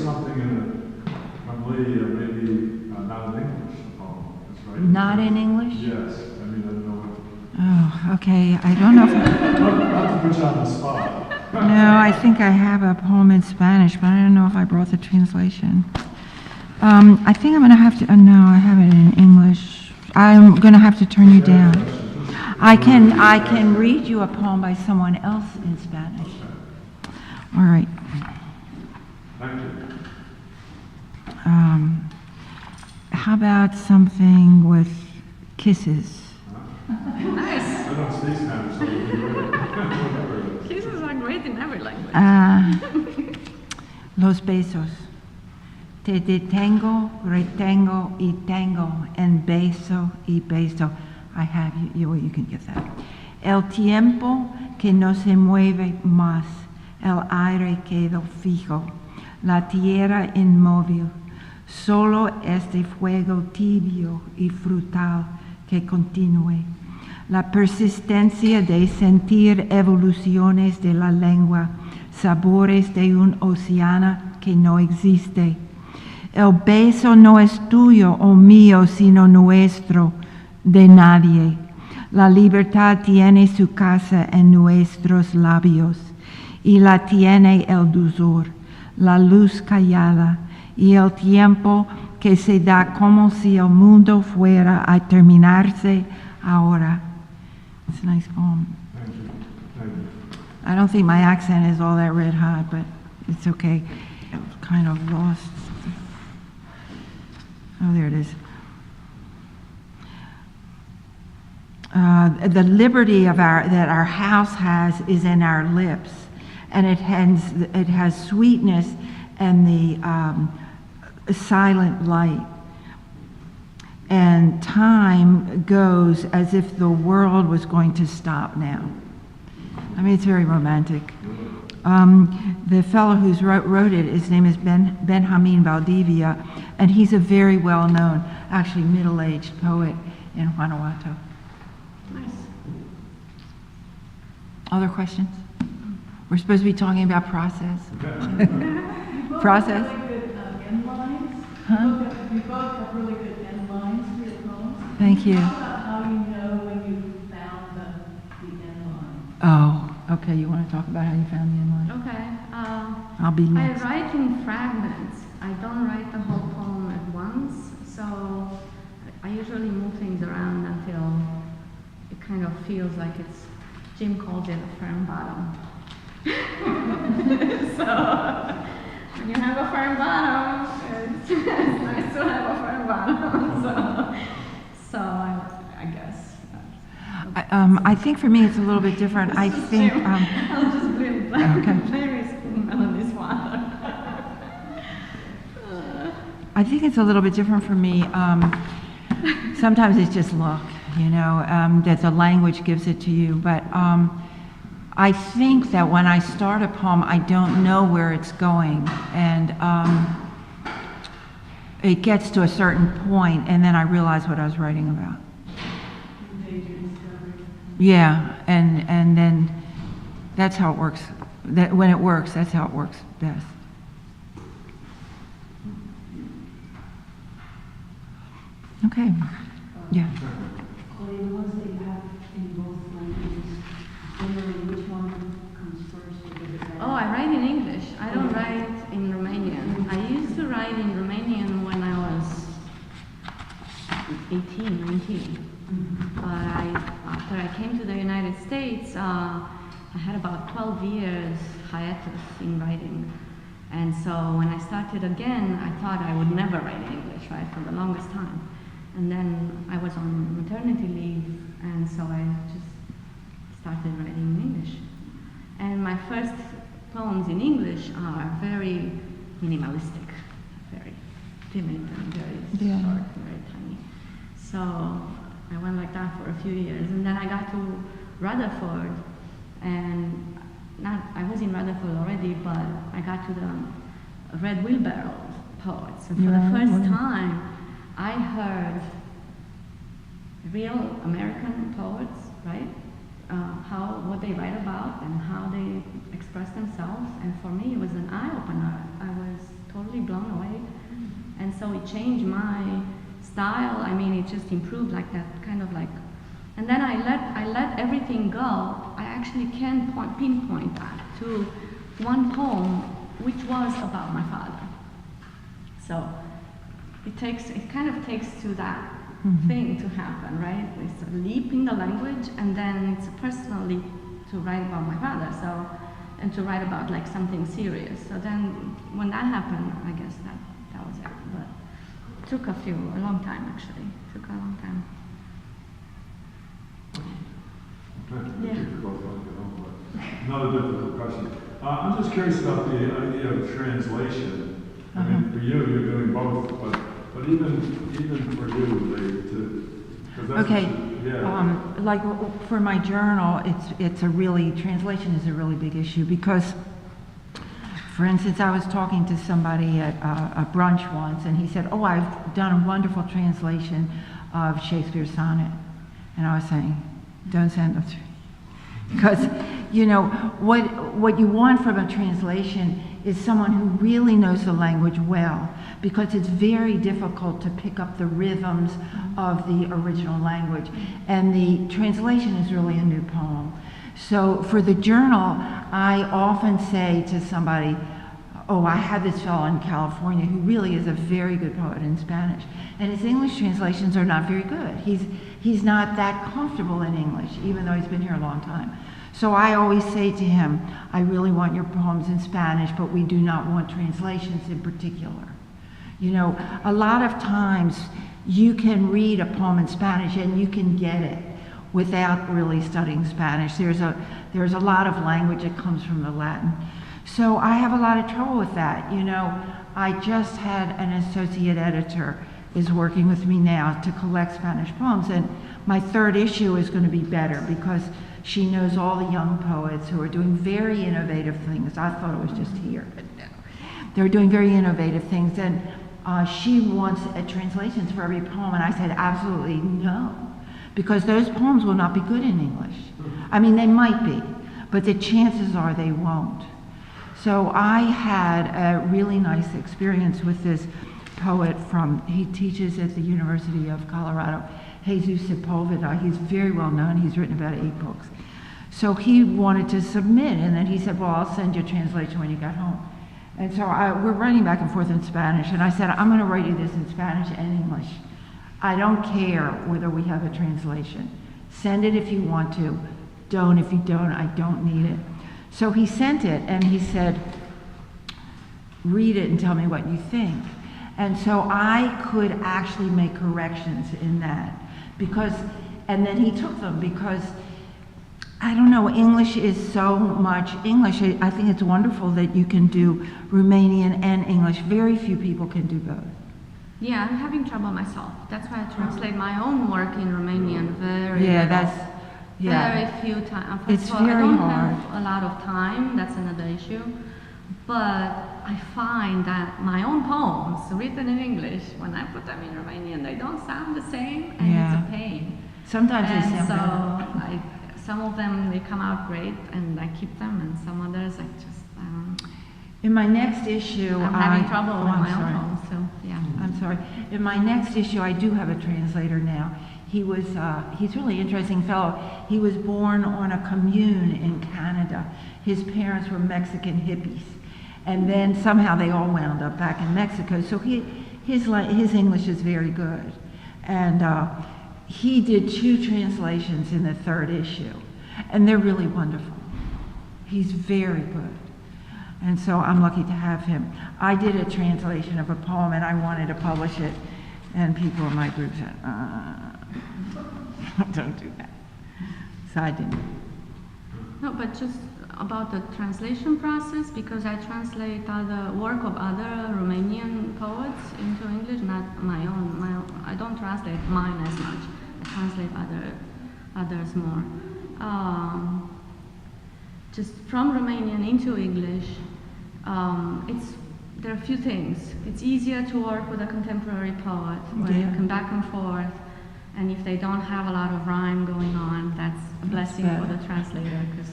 something in it, probably maybe not in English poem. It's right. Not in English? Yes. I mean, I don't know what. Oh, okay. I don't know if... Not to put you on the spot. No, I think I have a poem in Spanish, but I don't know if I brought the translation. I think I'm going to have to... no, I have it in English. I'm going to have to turn you down. I can read you a poem by someone else in Spanish. All right. Thank you. How about something with kisses? Nice. I don't speak Spanish, so it'll be great. Kisses are great in every language. Los besos. Te detengo, retengo y tengo, en beso y beso. I have you. You can get that. El tiempo que no se mueve más, el aire quedó fijo, la tierra inmóvil, solo este fuego tibio y frutal que continúe. La persistencia de sentir evoluciones de la lengua, sabores de un océano que no existe. El beso no es tuyo o mío, sino nuestro, de nadie. La libertad tiene su casa en nuestros labios y la tiene el dulzor, la luz callada y el tiempo que se da como si el mundo fuera a terminarse ahora. It's a nice poem. Thank you. Thank you. I don't think my accent is all that red hot, but it's okay. I'm kind of lost. Oh, there it is. The liberty of that our house has is in our lips, and it has sweetness and the silent light. And time goes as if the world was going to stop now. I mean, it's very romantic. The fellow who wrote it, his name is Benjamin Valdivia, and he's a very well-known, actually middle-aged poet in Guanajuato. Nice. Other questions? We're supposed to be talking about process. Process? Really good end lines. Huh? You both have really good end lines for your poems. Thank you. Talk about how you know when you found the end line. Oh, okay. You want to talk about how you found the end line? Okay. I'll be I next. write in fragments. I don't write the whole poem at once, so I usually move things around until it kind of feels like it's, Jim calls it a firm bottom. So when you have a firm bottom, it's nice to have a firm bottom. So I guess. I think for me it's a little bit different. I think. I'll just blame Mary's Melody's water. I think it's a little bit different for me. Sometimes it's just luck, that the language gives it to you. But I think that when I start a poem, I don't know where it's going, and it gets to a certain point, and then I realize what I was writing about. Yeah, and then that's how it works. That when it works, that's how it works best. Okay. Yeah. Claudia, the ones that you have in both languages, generally which one comes first? Or does it matter? Oh, I write in English. I don't write in Romanian. I used to write in Romanian when I was 18, 19. But after I came to the United States, I had about 12 years hiatus in writing. And so when I started again, I thought I would never write in English, right, for the longest time. And then I was on maternity leave, and so I just started writing in English. And my first poems in English are very minimalistic, very timid and very short and very tiny. So I went like that for a few years, and then I got to Rutherford, and I was in Rutherford already, but I got to the Red Wheelbarrow poets, and for the first time, I heard real American poets, right? What they write about and how they express themselves, and for me it was an eye-opener. I was totally blown away. And so it changed my style. I mean, it just improved like that, kind of like. And then I let everything go. I actually can pinpoint that to one poem, which was about my father. So it kind of takes to that thing to happen, right? It's a leap in the language, and then it's a personal leap to write about my father. So, and to write about like something serious. So then, when that happened, I guess that was it. But it took a long time actually. It took a long time. Okay. Another difficult question. I'm just curious about the idea of translation. I mean, for you, you're doing both, but even for you, Okay, like for my journal, translation is a really big issue because, for instance, I was talking to somebody at a brunch once, and he said, "Oh, I've done a wonderful translation of Shakespeare's sonnet," and I was saying, "Don't send them to me," because you know what you want from a translation is someone who really knows the language well, because it's very difficult to pick up the rhythms of the original language. And the translation is really a new poem. So for the journal, I often say to somebody, oh, I have this fellow in California who really is a very good poet in Spanish, and his English translations are not very good. He's not that comfortable in English, even though he's been here a long time. So I always say to him, I really want your poems in Spanish, but we do not want translations in particular. You know, a lot of times you can read a poem in Spanish and you can get it without really studying Spanish. There's a lot of language that comes from the Latin. So I have a lot of trouble with that. You know, I just had an associate editor is working with me now to collect Spanish poems, and my third issue is going to be better because she knows all the young poets who are doing very innovative things. I thought it was just here, but no. They're doing very innovative things, and she wants translations for every poem, and I said absolutely no, because those poems will not be good in English. I mean, they might be, but the chances are they won't. So I had a really nice experience with this poet he teaches at the University of Colorado, Jesus Sepulveda. He's very well known. He's written about 8 books. So he wanted to submit, and then he said, well, I'll send you a translation when you get home. And so we're writing back and forth in Spanish, and I said, I'm going to write you this in Spanish and English. I don't care whether we have a translation. Send it if you want to. Don't if you don't. I don't need it. So he sent it, and he said, read it and tell me what you think. And so I could actually make corrections in that, and then he took them because, I don't know, English is so much English. I think it's wonderful that you can do Romanian and English. Very few people can do both. Yeah, I'm having trouble myself. That's why I translate my own work in Romanian very few times. It's very I don't hard. have a lot of time. That's another issue. But I find that my own poems written in English, when I put them in Romanian, they don't sound the same, and it's a pain. Sometimes they And sound so, better. some of them, they come out great, and I keep them, and some others, I just, In my next issue, I'm having trouble with I'm my sorry. own poems, so, yeah. I'm sorry. In my next issue, I do have a translator now. He's a really interesting fellow. He was born on a commune in Canada. His parents were Mexican hippies. And then somehow they all wound up back in Mexico. So his English is very good. And he did 2 translations in the 3rd issue. And they're really wonderful. He's very good. And so I'm lucky to have him. I did a translation of a poem and I wanted to publish it. And people in my group said, don't do that. So I didn't. No, but just about the translation process, because I translate other work of other Romanian poets into English, not my own. I don't translate mine as much. I translate others more. Just from Romanian into English, there are a few things. It's easier to work with a contemporary poet where you can back and forth, and if they don't have a lot of rhyme going on, that's a blessing for the translator, because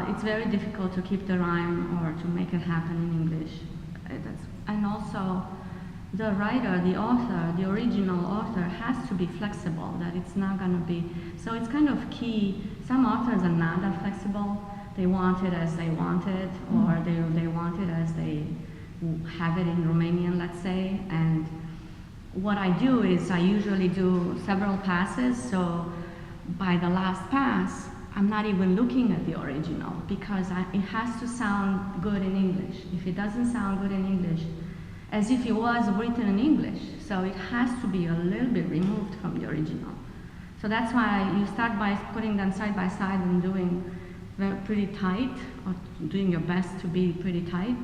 it's very difficult to keep the rhyme or to make it happen in English. And also, the writer, the author, the original author has to be flexible, that it's not going to be, so it's kind of key. Some authors are not that flexible. They want it as they want it, or they want it as they have it in Romanian, let's say. And what I do is I usually do several passes, so by the last pass, I'm not even looking at the original, because it has to sound good in English. If it doesn't sound good in English, as if it was written in English, so it has to be a little bit removed from the original. So that's why you start by putting them side by side and doing pretty tight, or doing your best to be pretty tight.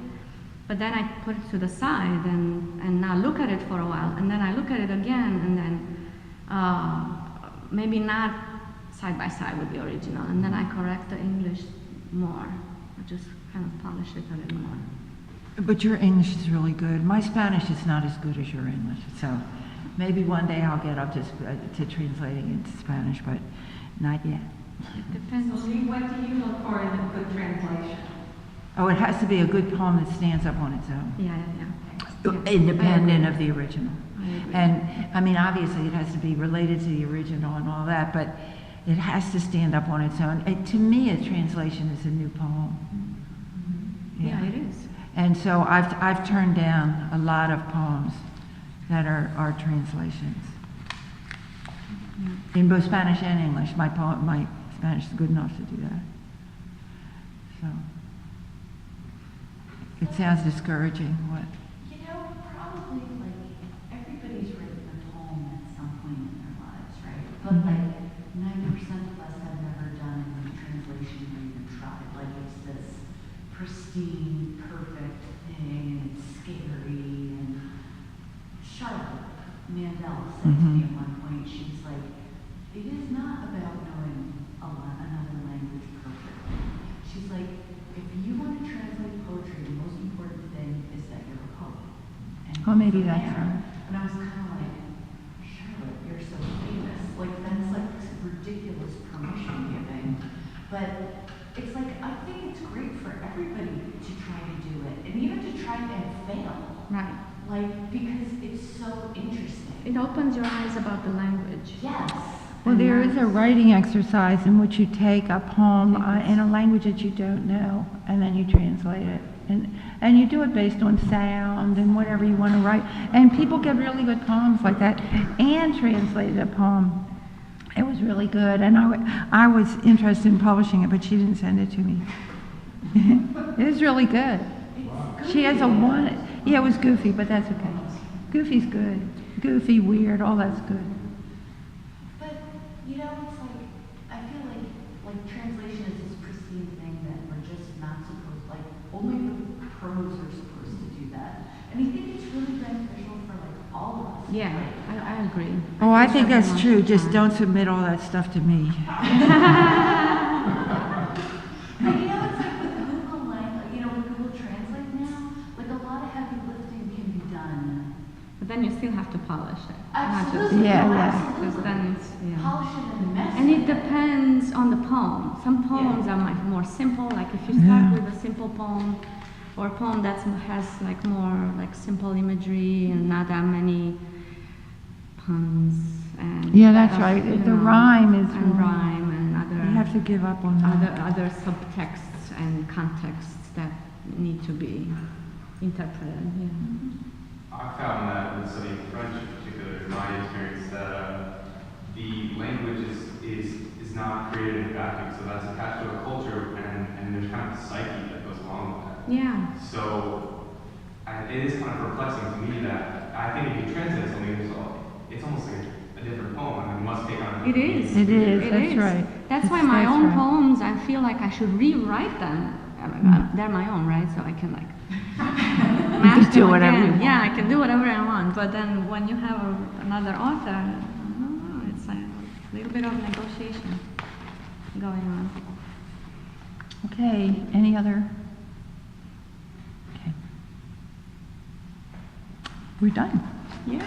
But then I put it to the side and now look at it for a while, and then I look at it again, and then maybe not side by side with the original, and then I correct the English more. I just kind of polish it a little more. But your English is really good. My Spanish is not as good as your English, so maybe one day I'll get up to translating into Spanish, but not yet. It depends. So Lee, what do you look for in a good translation? Oh, it has to be a good poem that stands up on its own, Yeah. independent of the original. I agree. And I mean, obviously, it has to be related to the original and all that, but it has to stand up on its own. To me, a translation is a new poem. Yeah, it is. And so I've turned down a lot of poems that are translations. In both Spanish and English. My Spanish is good enough to do that. So it sounds discouraging. What? You know, probably like everybody's written a poem at some point in their lives, right? But like 90% of us have never done a translation or even tried. Like it's this pristine, perfect thing, and it's scary. And Charlotte Mandel said to me at one point, she's like, it is not about knowing another language perfectly. She's like, if you want to translate poetry, the most important thing is that you're a poet. And Oh, maybe that's yeah. right. And I was kind of like, Charlotte, you're so famous. Like, that's like ridiculous permission giving. But it's like, I think it's great for everybody to try to do it. And even to try and fail. Right. Like, because it's so interesting. It opens your eyes about the language. Yes. Well, there is a writing exercise in which you take a poem in a language that you don't know, and then you translate it. And you do it based on sound and whatever you want to write. And people get really good poems like that. Anne translated a poem. It was really good, and I was interested in publishing it, but she didn't send it to me. It was really good. She has a one. Yeah, it was goofy, but that's okay. Goofy's good. Goofy, weird, all that's good. But, you know, it's like, I feel like translation is this pristine thing that we're just not supposed, like, only the pros are supposed to do that. And I think it's really beneficial for, like, all of us. Yeah, I agree. Oh, I think that's everyone true. should Just try. don't submit all that stuff to me. But, you know, it's like with Google, with Google Translate now, like, a lot of heavy lifting can be done. But then you still have to polish it. Absolutely. Yeah, no, yeah. absolutely. Because then it's, yeah. Polish it and mess And it with depends on the poem. Some poems are like more simple, like if you start with a simple poem, or a poem that has like more like simple imagery and not that many puns and Yeah, that's right. you The know, rime is and wrong. rhyme and You have to give up on that. other subtexts and contexts that need to be interpreted. Yeah. I found that when studying French in particular, in my experience, that the language is not created in a vacuum, so that's attached to a culture, and there's kind of a psyche that goes along with that. Yeah. So it is kind of perplexing to me that I think if you translate something, it's almost like a different poem, and it must take on. It is. It is, It that's is. right. That's why my That's own right. poems, I feel like I should rewrite them. They're my own, right? So I can like can do whatever you want. Yeah, I can do whatever I want. But then when you have another author, I don't know, it's like a little bit of negotiation going on. Okay, any other? Okay. We're done. Yeah.